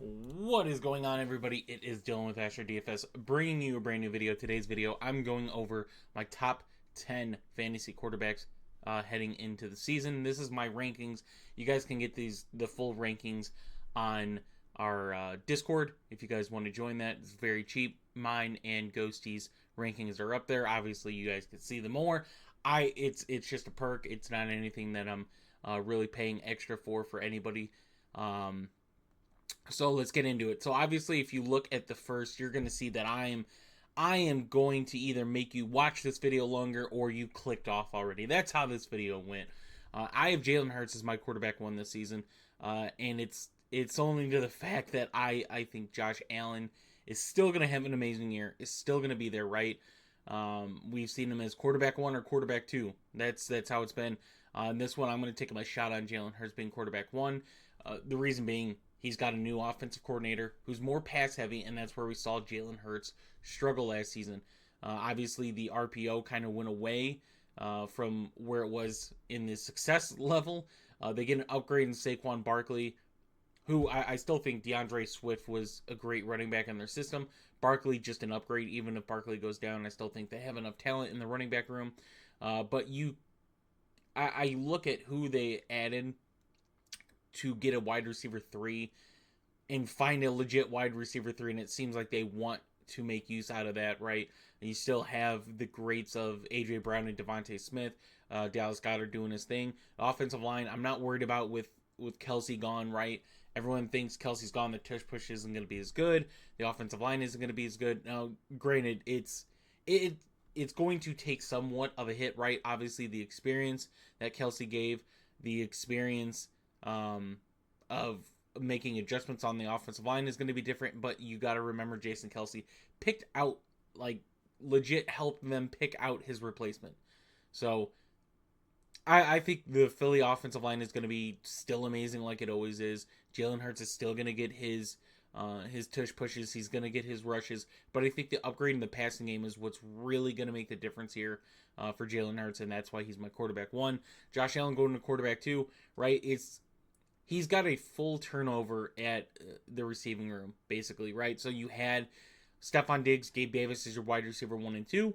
What is going on, everybody? It is Dylan with Astrodfs bringing you a brand new video. Today's video, I'm going over my top 10 fantasy quarterbacks heading into the season. This is my rankings. You guys can get the full rankings on our Discord if you guys want to join that. It's very cheap. Mine and Ghosty's rankings are up there. Obviously, you guys can see them more. It's just a perk. It's not anything that I'm really paying extra for anybody. So let's get into it. So obviously, if you look at the first, you're going to see that I am going to either make you watch this video longer or you clicked off already. That's how this video went. I have Jalen Hurts as my quarterback one this season, and it's only to the fact that I think Josh Allen is still going to have an amazing year. Is still going to be there, right? We've seen him as quarterback one or quarterback two. That's how it's been. This one, I'm going to take my shot on Jalen Hurts being quarterback one. The reason being, he's got a new offensive coordinator who's more pass heavy, and that's where we saw Jalen Hurts struggle last season. Obviously, the RPO kind of went away from where it was in the success level. They get an upgrade in Saquon Barkley, who I still think DeAndre Swift was a great running back in their system. Barkley just an upgrade. Even if Barkley goes down, I still think they have enough talent in the running back room. But I look at who they added to get a wide receiver 3 and find a legit wide receiver 3, and it seems like they want to make use out of that, right? And you still have the greats of A.J. Brown and Devontae Smith, Dallas Goedert doing his thing. The offensive line, I'm not worried about with Kelsey gone, right? Everyone thinks Kelsey's gone, the tush push isn't going to be as good. The offensive line isn't going to be as good. Now, granted, it's going to take somewhat of a hit, right? Obviously, the experience that Kelsey gave, the experience of making adjustments on the offensive line is going to be different, but you got to remember Jason Kelsey picked out, like, legit helped them pick out his replacement. So I think the Philly offensive line is going to be still amazing like it always is. Jalen Hurts is still going to get his tush pushes. He's going to get his rushes. But I think the upgrade in the passing game is what's really going to make the difference here for Jalen Hurts, and that's why he's my quarterback one. Josh Allen going to quarterback two, right? He's got a full turnover at the receiving room, basically, right? So you had Stephon Diggs, Gabe Davis as your wide receiver 1 and 2.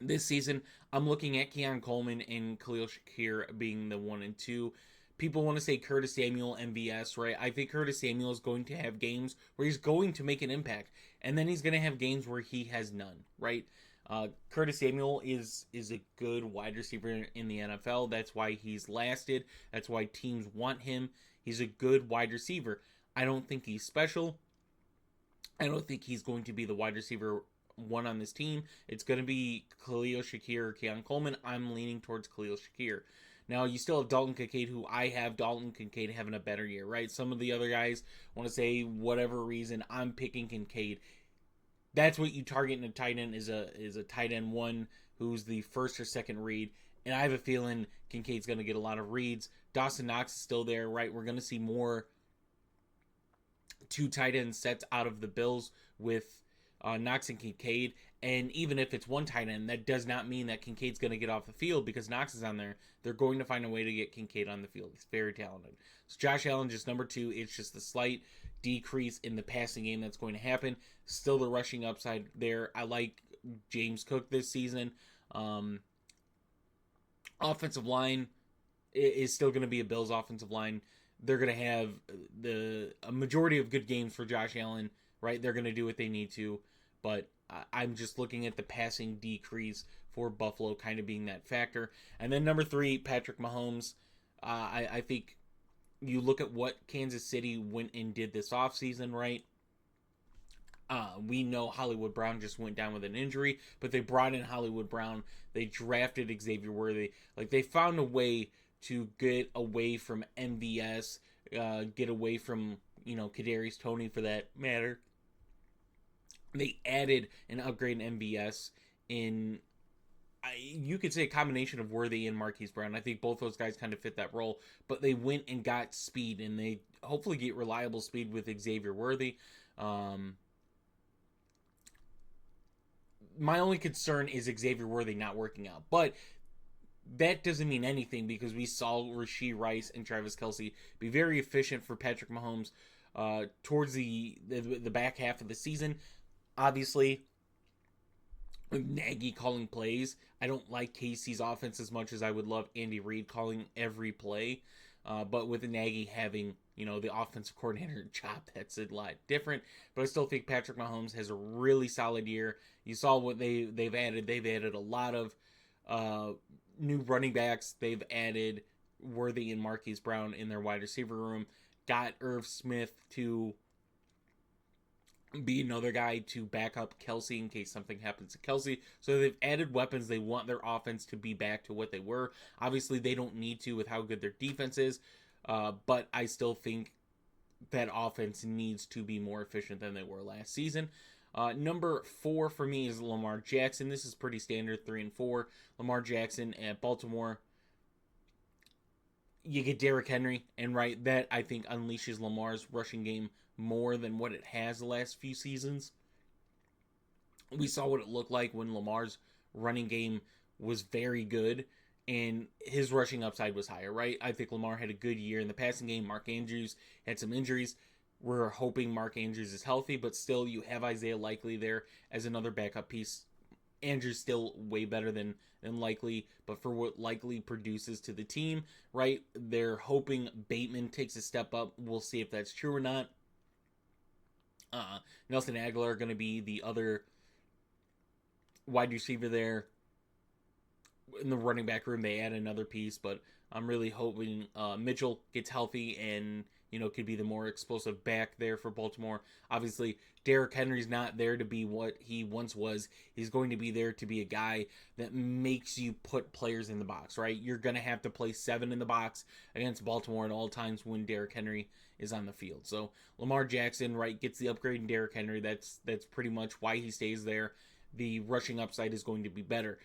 This season, I'm looking at Keon Coleman and Khalil Shakir being the 1 and 2. People want to say Curtis Samuel, MVS, right? I think Curtis Samuel is going to have games where he's going to make an impact, and then he's going to have games where he has none, right? Curtis Samuel is a good wide receiver in the NFL. That's why he's lasted. That's why teams want him. He's a good wide receiver. I don't think he's special. I don't think he's going to be the wide receiver 1 on this team. It's going to be Khalil Shakir or Keon Coleman. I'm leaning towards Khalil Shakir. Now, you still have Dalton Kincaid, who I have Dalton Kincaid having a better year, right? Some of the other guys want to say whatever reason, I'm picking Kincaid. That's what you target in a tight end is a tight end 1 who's the first or second read. And I have a feeling Kincaid's going to get a lot of reads. Dawson Knox is still there, right? We're going to see more 2 tight end sets out of the Bills with Knox and Kincaid. And even if it's 1 tight end, that does not mean that Kincaid's going to get off the field because Knox is on there. They're going to find a way to get Kincaid on the field. He's very talented. So Josh Allen, just number 2. It's just a slight decrease in the passing game that's going to happen. Still the rushing upside there. I like James Cook this season. Offensive line is still going to be a Bills offensive line. They're going to have a majority of good games for Josh Allen, right? They're going to do what they need to, but I'm just looking at the passing decrease for Buffalo kind of being that factor. And then number 3, Patrick Mahomes. I think you look at what Kansas City went and did this offseason, right? We know Hollywood Brown just went down with an injury, but they brought in Hollywood Brown. They drafted Xavier Worthy. Like, they found a way to get away from MVS, get away from, Kadarius Toney for that matter. They added an upgrade in MVS in, you could say, a combination of Worthy and Marquise Brown. I think both those guys kind of fit that role, but they went and got speed, and they hopefully get reliable speed with Xavier Worthy. My only concern is Xavier Worthy not working out, but that doesn't mean anything because we saw Rashee Rice and Travis Kelce be very efficient for Patrick Mahomes. towards the back half of the season. Obviously, with Nagy calling plays, I don't like Casey's offense as much as I would love Andy Reid calling every play. But with Nagy having, the offensive coordinator job, that's a lot different. But I still think Patrick Mahomes has a really solid year. You saw what they've added. They've added a lot of new running backs. They've added Worthy and Marquise Brown in their wide receiver room. Got Irv Smith to be another guy to back up Kelsey in case something happens to Kelsey. So they've added weapons. They want their offense to be back to what they were. Obviously, they don't need to with how good their defense is, but I still think that offense needs to be more efficient than they were last season. Number 4 for me is Lamar Jackson. This is pretty standard, 3 and 4. Lamar Jackson at Baltimore. You get Derrick Henry, and that I think unleashes Lamar's rushing game more than what it has the last few seasons. We saw what it looked like when Lamar's running game was very good and his rushing upside was higher, right? I think Lamar had a good year in the passing game. Mark Andrews had some injuries. We're hoping Mark Andrews is healthy, but still you have Isaiah Likely there as another backup piece. Andrew's still way better than Likely, but for what Likely produces to the team, right? They're hoping Bateman takes a step up. We'll see if that's true or not. Nelson Aguilar going to be the other wide receiver there. In the running back room, they add another piece, but I'm really hoping Mitchell gets healthy and could be the more explosive back there for Baltimore. Obviously, Derrick Henry's not there to be what he once was. He's going to be there to be a guy that makes you put players in the box, right? You're going to have to play 7 in the box against Baltimore at all times when Derrick Henry is on the field. So Lamar Jackson, gets the upgrade in Derrick Henry. That's pretty much why he stays there. The rushing upside is going to be better.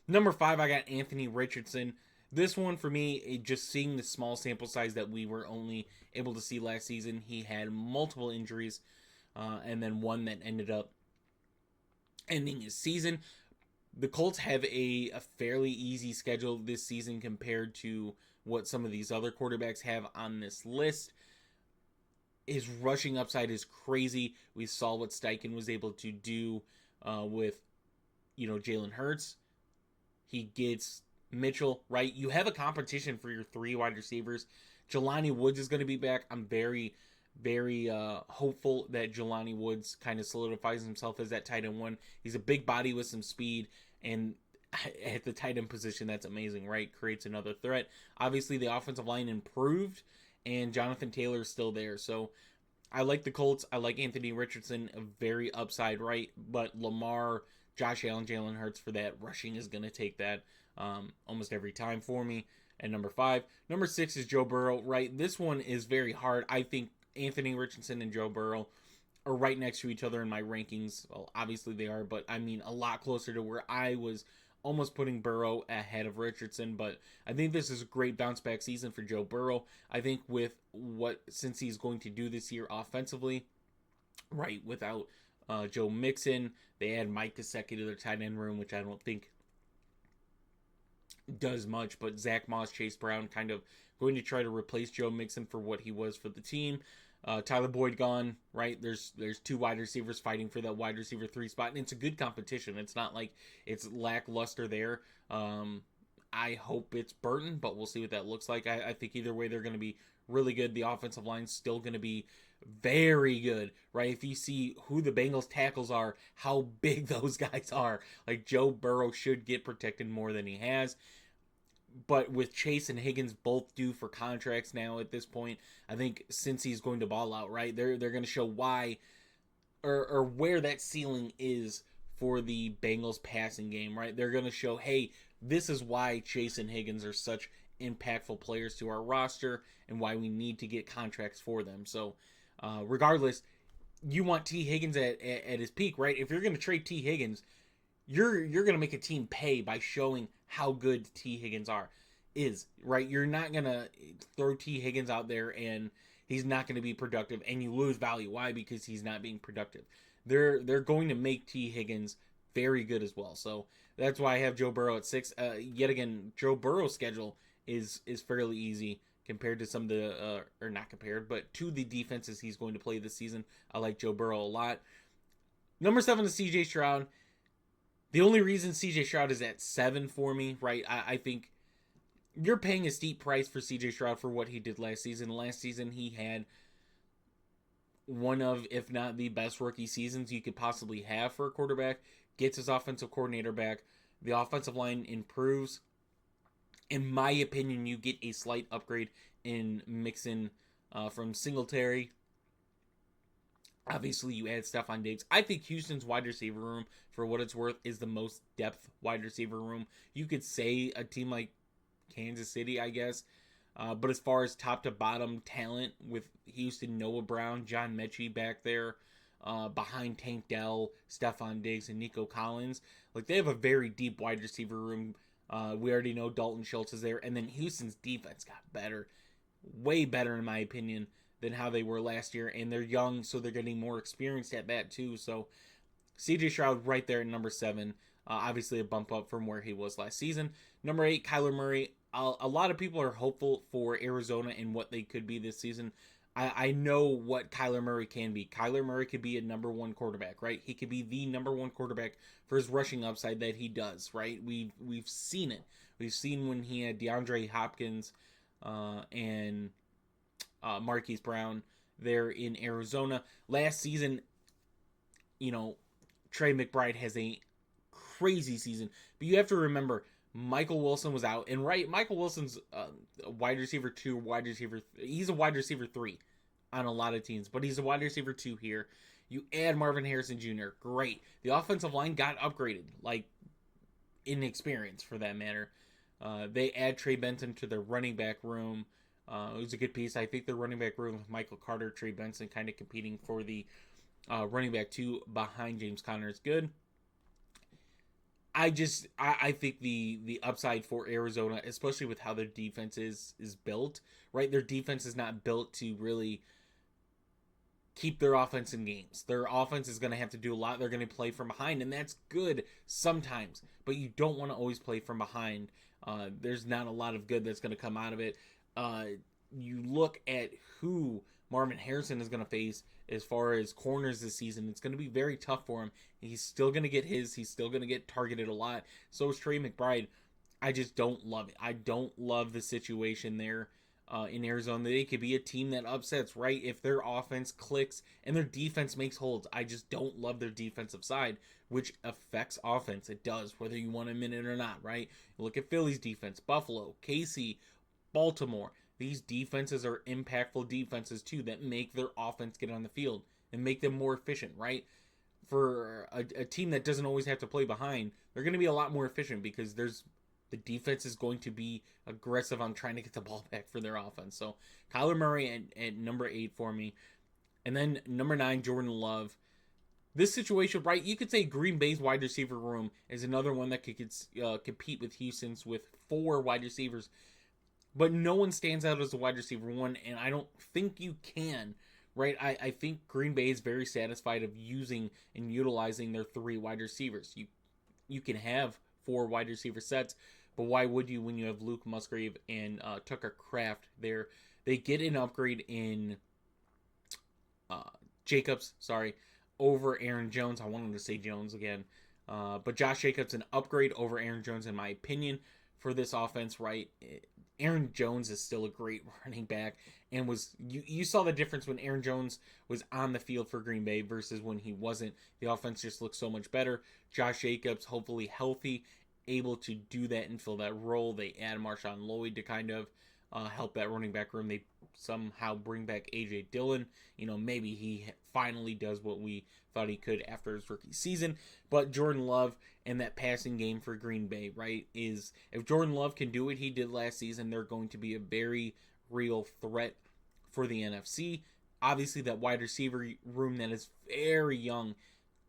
Number 5, I got Anthony Richardson. This one for me, just seeing the small sample size that we were only able to see last season, he had multiple injuries, and then one that ended up ending his season. The Colts have a fairly easy schedule this season compared to what some of these other quarterbacks have on this list. His rushing upside is crazy. We saw what Steichen was able to do with, Jalen Hurts. He gets Mitchell, right? You have a competition for your 3 wide receivers. Jelani Woods is going to be back. I'm very, very hopeful that Jelani Woods kind of solidifies himself as that tight end 1. He's a big body with some speed, and at the tight end position, that's amazing, right? Creates another threat. Obviously, the offensive line improved, and Jonathan Taylor is still there. So I like the Colts. I like Anthony Richardson, a very upside, right? But Lamar, Josh Allen, Jalen Hurts for that rushing is going to take that almost every time for me. And number 5. Number 6 is Joe Burrow, right? This one is very hard. I think Anthony Richardson and Joe Burrow are right next to each other in my rankings. Well, obviously they are, but I mean a lot closer to where I was almost putting Burrow ahead of Richardson. But I think this is a great bounce back season for Joe Burrow. I think with since he's going to do this year offensively, right, without Joe Mixon, they add Mike Gesicki to their tight end room, which I don't think does much, but Zach Moss, Chase Brown kind of going to try to replace Joe Mixon for what he was for the team. Tyler Boyd gone, right? There's 2 wide receivers fighting for that wide receiver 3 spot, and it's a good competition. It's not like it's lackluster there. I hope it's Burton, but we'll see what that looks like. I think either way they're going to be really good. The offensive line's still going to be very good, right? If you see who the Bengals tackles are, how big those guys are, like Joe Burrow should get protected more than he has. But with Chase and Higgins both due for contracts now at this point, I think since he's going to ball out, right, they're going to show why or where that ceiling is for the Bengals passing game, right? They're going to show, hey, this is why Chase and Higgins are such impactful players to our roster and why we need to get contracts for them. So regardless, you want T. Higgins at his peak, right? If you're going to trade T. Higgins, you're going to make a team pay by showing how good T. Higgins is, right? You're not going to throw T. Higgins out there and he's not going to be productive and you lose value. Why? Because he's not being productive. They're going to make T. Higgins very good as well. So that's why I have Joe Burrow at 6. Yet again, Joe Burrow's schedule is fairly easy compared to some of the, or not compared, but to the defenses he's going to play this season. I like Joe Burrow a lot. Number 7 is CJ Stroud. The only reason CJ Stroud is at 7 for me, right? I think you're paying a steep price for CJ Stroud for what he did last season. Last season, he had one of, if not the best rookie seasons you could possibly have for a quarterback. Gets his offensive coordinator back. The offensive line improves. In my opinion, you get a slight upgrade in Mixon from Singletary. Obviously, you add Stephon Diggs. I think Houston's wide receiver room, for what it's worth, is the most depth wide receiver room. You could say a team like Kansas City, I guess. But as far as top to bottom talent with Houston, Noah Brown, John Mechie back there, behind Tank Dell, Stephon Diggs, and Nico Collins, like they have a very deep wide receiver room. We already know Dalton Schultz is there. And then Houston's defense got better. Way better, in my opinion, than how they were last year. And they're young, so they're getting more experienced at that, too. So CJ Stroud right there at number 7. Obviously a bump up from where he was last season. Number 8, Kyler Murray. A lot of people are hopeful for Arizona and what they could be this season. I know what Kyler Murray can be. Kyler Murray could be a number 1 quarterback, right? He could be the number 1 quarterback for his rushing upside that he does, right? We've seen it. We've seen when he had DeAndre Hopkins and Marquise Brown there in Arizona. Last season, Trey McBride has a crazy season. But you have to remember, Michael Wilson was out. And Michael Wilson's a wide receiver 2, wide receiver. He's a wide receiver 3 on a lot of teams. But he's a wide receiver 2 here. You add Marvin Harrison Jr. Great. The offensive line got upgraded. Like, in experience, for that matter. They add Trey Benson to their running back room. It was a good piece. I think the running back room with Michael Carter, Trey Benson kind of competing for the running back 2 behind James Conner is good. I think the upside for Arizona, especially with how their defense is built, right? Their defense is not built to really keep their offense in games. Their offense is going to have to do a lot. They're going to play from behind, and that's good sometimes, but you don't want to always play from behind. There's not a lot of good that's going to come out of it. You look at who Marvin Harrison is going to face as far as corners this season. It's going to be very tough for him. He's still going to get his. He's still going to get targeted a lot. So is Trey McBride. I just don't love it. I don't love the situation there in Arizona. They could be a team that upsets, right? If their offense clicks and their defense makes holds. I just don't love their defensive side, which affects offense. It does, whether you want to admit it or not, right? Look at Philly's defense, Buffalo, KC, Baltimore. These defenses are impactful defenses too that make their offense get on the field and make them more efficient, right? For a team that doesn't always have to play behind, they're going to be a lot more efficient because the defense is going to be aggressive on trying to get the ball back for their offense. So Kyler Murray at number 8 for me. And then number 9, Jordan Love. This situation, right, you could say Green Bay's wide receiver room is another one that could compete with Houston's with 4 wide receivers. But no one stands out as a wide receiver 1, and I don't think you can, right? I think Green Bay is very satisfied of using and utilizing their 3 wide receivers. You can have 4 wide receiver sets, but why would you when you have Luke Musgrave and Tucker Kraft there? They get an upgrade in Jacobs, over Aaron Jones. I wanted to say Jones again. But Josh Jacobs, an upgrade over Aaron Jones, in my opinion, for this offense, right? Aaron Jones is still a great running back, and you saw the difference when Aaron Jones was on the field for Green Bay versus when he wasn't. The offense just looked so much better. Josh Jacobs, hopefully healthy, able to do that and fill that role. They add Marshawn Lloyd to kind of help that running back room. They somehow bring back A.J. Dillon. Maybe he finally does what we thought he could after his rookie season. But Jordan Love and that passing game for Green Bay, right, is if Jordan Love can do what he did last season, they're going to be a very real threat for the NFC. Obviously, that wide receiver room that is very young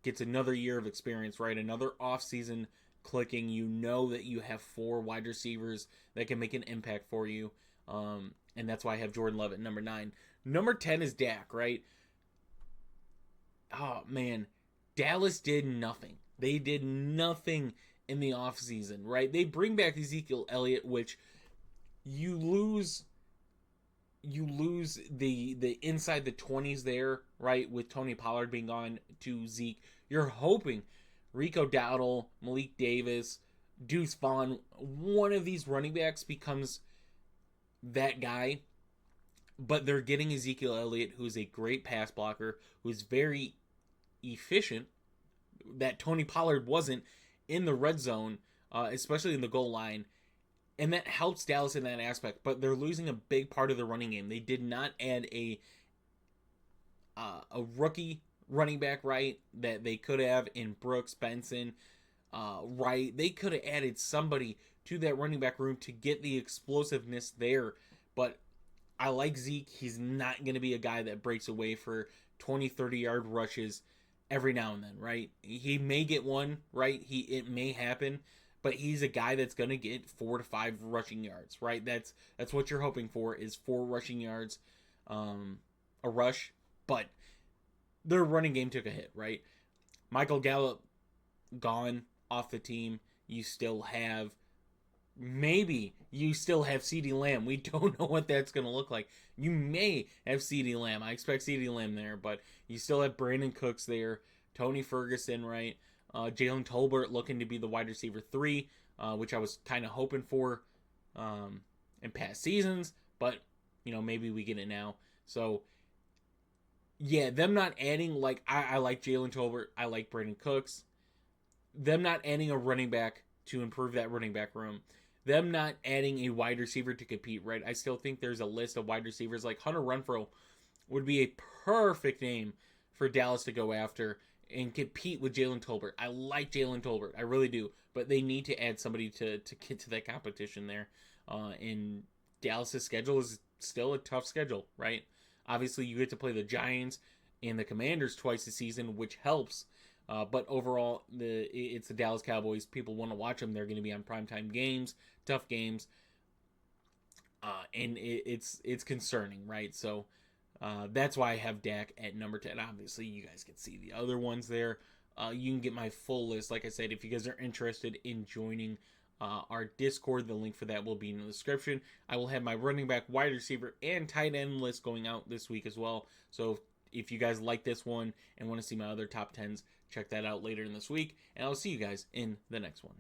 gets another year of experience, right? Another offseason clicking. You know that you have 4 wide receivers that can make an impact for you. And that's why I have Jordan Love at number 9. Number 10 is Dak, right? Oh, man. Dallas did nothing. They did nothing in the offseason, right? They bring back Ezekiel Elliott, which you lose you lose the inside the 20s there, right, with Tony Pollard being gone to Zeke. You're hoping Rico Dowdle, Malik Davis, Deuce Vaughn, one of these running backs becomes that guy. But they're getting Ezekiel Elliott, who's a great pass blocker, who's very efficient, that Tony Pollard wasn't in the red zone, especially in the goal line. And that helps Dallas in that aspect. But they're losing a big part of the running game. They did not add a rookie running back, right, that they could have in Brooks, Benson, right. They could have added somebody to that running back room to get the explosiveness there. But I like Zeke. He's not going to be a guy that breaks away for 20, 30-yard rushes every now and then, right? He may get one, right? It may happen, but he's a guy that's going to get 4 to 5 rushing yards, right? That's what you're hoping for, is 4 rushing yards, a rush. But their running game took a hit, right? Michael Gallup gone off the team. You still have CeeDee Lamb. We don't know what that's going to look like. You may have CeeDee Lamb. I expect CeeDee Lamb there, but you still have Brandon Cooks there, Tony Ferguson, right? Jalen Tolbert looking to be the wide receiver 3, which I was kind of hoping for in past seasons, but maybe we get it now. So yeah, them not adding, like, I like Jalen Tolbert, I like Brandon Cooks. Them not adding a running back to improve that running back room. Them not adding a wide receiver to compete, right? I still think there's a list of wide receivers. Like Hunter Renfrow would be a perfect name for Dallas to go after and compete with Jalen Tolbert. I like Jalen Tolbert. I really do. But they need to add somebody to get to that competition there. And Dallas's schedule is still a tough schedule, right? Obviously, you get to play the Giants and the Commanders twice a season, which helps. But overall, it's the Dallas Cowboys. People want to watch them. They're going to be on primetime games, tough games, and it's concerning, right? So that's why I have Dak at number 10. Obviously, you guys can see the other ones there. You can get my full list. Like I said, if you guys are interested in joining our Discord, the link for that will be in the description. I will have my running back, wide receiver, and tight end list going out this week as well. So if you guys like this one and want to see my other top 10s, check that out later in this week, and I'll see you guys in the next one.